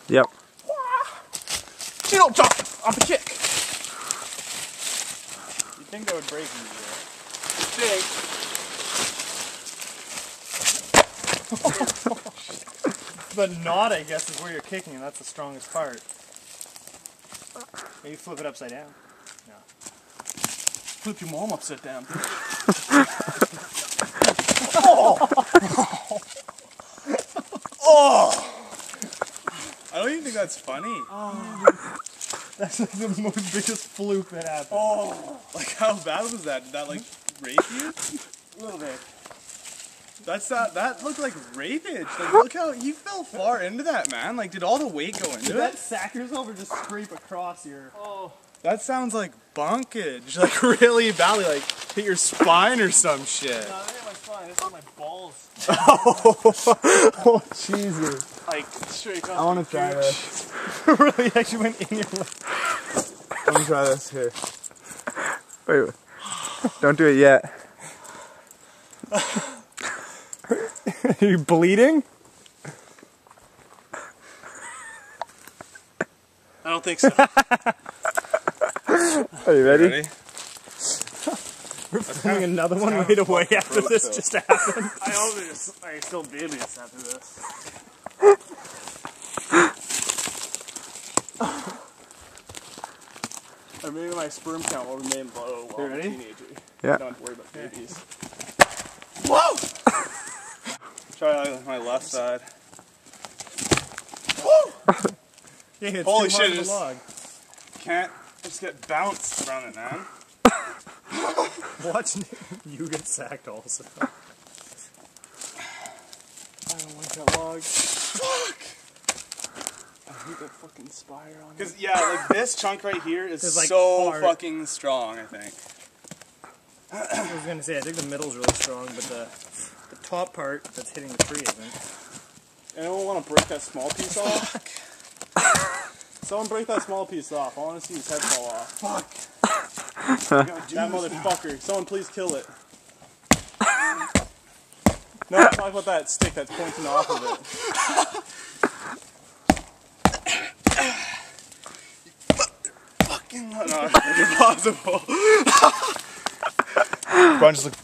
Yep. You don't jump off the kick. You'd think that would break easier. You think. The knot, I guess, is where you're kicking, and that's the strongest part. Maybe flip it upside down. No. Flip your mom upside down, dude. Oh! Oh! I don't even think that's funny. Oh. That's like the most biggest fluke that happened. Oh! Like, how bad was that? Did that, like, rape you? A little bit. That looked like rapage. Like, look how you fell far into that, man. Like, did all the weight go into it? Did that sack yourself or just scrape across your... Oh. That sounds like bunkage. Like, really badly. Like, hit your spine or some shit. No, that hit my spine. This is my balls. Oh, Jesus. Like, straight up. I want to try this. Really actually went in your leg. Let me try this here. Wait. Don't do it yet. Are you bleeding? I don't think so. Are you ready? We're filming another one right away after this just happened. I still babies after this. Or maybe my sperm count will remain low while I'm a teenager. Yeah. I don't have to worry about babies. Whoa! Try my left side. Woo! Yeah, holy shit, can't just get bounced from it, man. Watch you get sacked also. I don't like that log. Fuck! I hate that fucking spire on it. Because, yeah, like this chunk right here is like so fucking strong, I think. I was gonna say, I think the middle's really strong, but the top part that's hitting the tree isn't. Anyone want to break that small piece off? Someone break that small piece off. I want to see his head fall off. Fuck! That motherfucker. Someone please kill it. No, I'm talking about that stick that's pointing off of it. Fucking no, it's impossible. Everyone just look